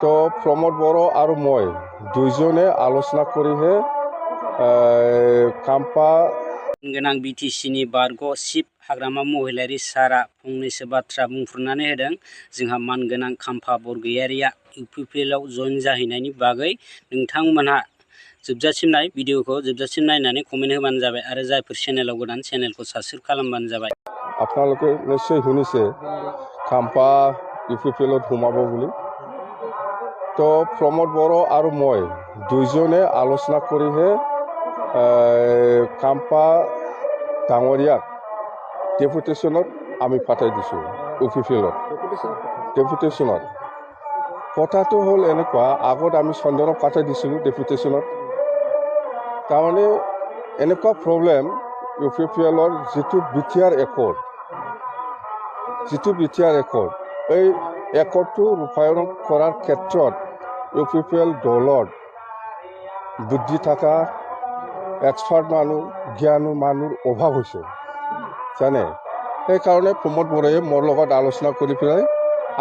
তো প্ৰমোদ বড়ো আৰু মই দুইজনে আলোচনা কৰিহে खाम्फा गोनां बिटिसिनि बारग' चिफ हाग्रामा महिलारि सारा फंनैसो बाथ्रा बुंफुरनानै होदों। जोंहा मानगोनां खाम्फा बरगयारिया इउपिपिएलआव जइन जाहैनायनि बागै नोंथांमोनहा जोबजासिम नाय भिडिअखौ जोबजासिम नायनानै कमेन्ट होबानो जाबाय आरो जायफोर चेनेलाव गोदान चेनेलखौ साबस्क्राइब खालामबानो जाबाय। আপোনালোকে নিশ্চয় শুনিছে খাম্ফা ইউপিপিএলত সোমাব বুলি। তো প্ৰমোদ বড়ো আৰু মই দুইজনে আলোচনা কৰিহে খাম্ফা ডাঙৰীয়াক ডেপুটেশ্যনত আমি পাঠাই দিছোঁ ইউপিপিএলত ডেপুটেশ্যনত। কথাটো হ'ল এনেকুৱা, আগত আমি চন্দনক পাঠাই দিছিলোঁ ডেপুটেশ্যনত। তাৰমানে এনেকুৱা প্ৰব্লেম, ইউপিপিএলৰ যিটো বিটিআৰ একৰ্ড, এই একৰ্ডটো ৰূপায়ণ কৰাৰ ক্ষেত্ৰত ইউপিপিএল দলত বুদ্ধি থকা এক্সপাৰ্ট মানুহ, জ্ঞানী মানুহৰ অভাৱ হৈছে জানে। সেইকাৰণে প্ৰমোদ বড়োৱে মোৰ লগত আলোচনা কৰি পেলাই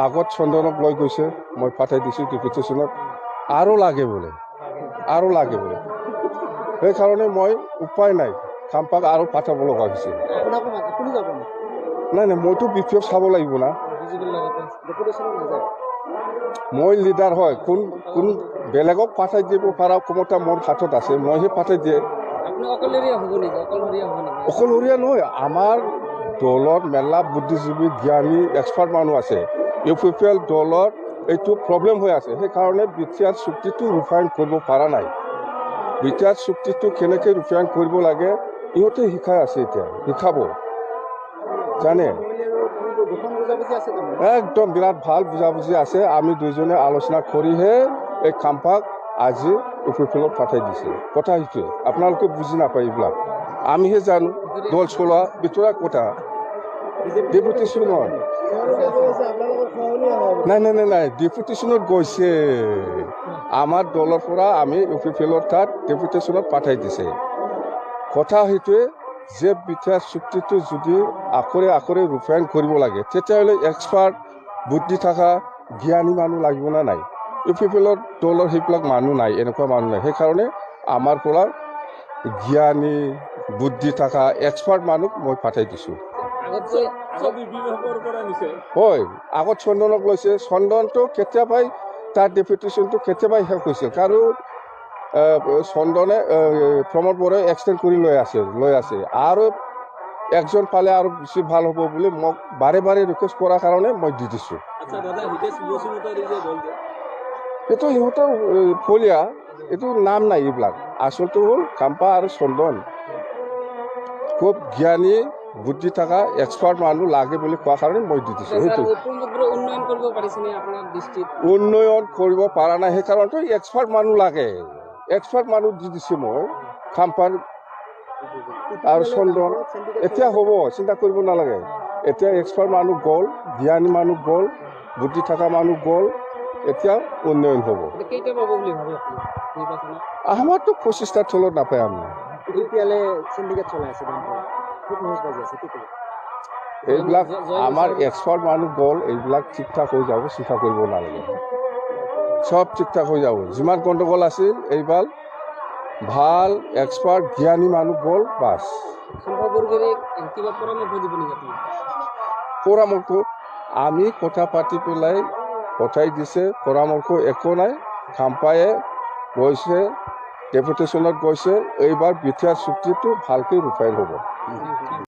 আগত চন্দনক লৈ গৈছে, মই পাঠাই দিছোঁ ডেপুটেশ্যনত। আৰু লাগে বোলে। সেইকাৰণে মই উপায় নাই, খাম্ফাক আৰু পাঠাব লগা হৈছে। নাই মইতো বিপিএফ চাব লাগিব না। মই লিডাৰ হয়, কোন বেলেগক পাঠাই দিব পৰা ক্ষমতা মোৰ হাতত আছে, মইহে পাঠাই দিয়ে। অকলশৰীয়া নহয়, আমাৰ দলত মেলা বুদ্ধিজীৱী, জ্ঞানী, এক্সপাৰ্ট মানুহ আছে। ইউপিপিএল দলত এইটো প্ৰব্লেম হৈ আছে। সেইকাৰণে বিটিআৰ চুক্তিটো ৰূপায়ণ কৰিব পৰা নাই। বিটিআৰ চুক্তিটো কেনেকৈ ৰূপায়ণ কৰিব লাগে ইহঁতে শিকাই আছে, এতিয়া শিকাব জানে। একদম বিৰাট ভাল বুজাবুজি আছে। আমি দুইজনে আলোচনা কৰিহে এই খাম্ফাক আজি ইউপিপিএলত পাঠাই দিছে। কথা সেইটোৱে, আপোনালোকে বুজি নাপায় এইবিলাক, আমিহে জানো। দল চলোৱা ভিতৰুৱা কথা। ডেপুটেশ্যনত নাই ডেপুটেশ্যনত গৈছে। আমাৰ দলৰ পৰা আমি ইউপিপিএলৰ তাত ডেপুটেশ্যনত পাঠাই দিছে। কথা সেইটোৱে যে বিটিআৰ চুক্তিটো যদি আখৰে আখৰে ৰূপায়ণ কৰিব লাগে, তেতিয়াহ'লে এক্সপাৰ্ট, বুদ্ধি থকা, জ্ঞানী মানুহ লাগিব না নাই? ইউপিপিএলৰ দলৰ সেইবিলাক মানুহ নাই, এনেকুৱা মানুহ নাই। সেইকাৰণে আমাৰ পৰা জ্ঞানী, বুদ্ধি থকা, এক্সপাৰ্ট মানুহ মই পাঠাই দিছোঁ। হয়, আগত চন্দনক লৈছে। চন্দনটো কেতিয়াবাই তাৰ ডেপুটেশ্যনটো কেতিয়াবাই শেষ হৈছিল, কাৰণ চন্দনে প্ৰমোদ বড়োৱে এক্সটেণ্ড কৰি লৈ আছে আৰু একজন পালে আৰু বেছি ভাল হ'ব বুলি মোক বাৰে ৰিকুৱেষ্ট কৰাৰ কাৰণে মই দি দিছোঁ। এইটো সিহঁতৰ ফলীয়া, এইটো নাম নাই এইবিলাক। আচলটো হ'ল খাম্ফা আৰু চন্দন খুব জ্ঞানী, বুদ্ধি থকা, এক্সপাৰ্ট মানুহ লাগে বুলি কোৱাৰ কাৰণে মই দি দিছোঁ। সেইটো উন্নয়ন কৰিব পৰা নাই, সেইকাৰণেতো এক্সপাৰ্ট মানুহ লাগে। এক্সপাৰ্ট মানুহ দি দিছোঁ মই খাম্ফাৰ আৰু চন্দন। এতিয়া হ'ব, চিন্তা কৰিব নালাগে। এতিয়া এক্সপাৰ্ট মানুহ গ'ল, জ্ঞানী মানুহ গ'ল, বুদ্ধি থকা মানুহ গ'ল, এতিয়া উন্নয়ন হ'ব। আমাৰতো 25টাৰ তলত নাপায়। আমি এইবিলাক আমাৰ এক্সপাৰ্ট মানুহ গ'ল, এইবিলাক ঠিক ঠাক হৈ যাব, চিন্তা কৰিব নালাগে। চব ঠিক ঠাক হৈ যাব। যিমান গণ্ডগোল আছিল এইবাৰ ভাল এক্সপাৰ্ট জ্ঞানী মানুহ গ'ল, বাছ। পৰামৰ্শ আমি কথা পাতি পেলাই পঠাই দিছে, পৰামৰ্শ একো নাই। খাম্ফায়ে গৈছে, ডেপুটেশ্যনত গৈছে। এইবাৰ বিটিআৰ চুক্তিটো ভালকৈ ৰূপায়ণ হ'ব।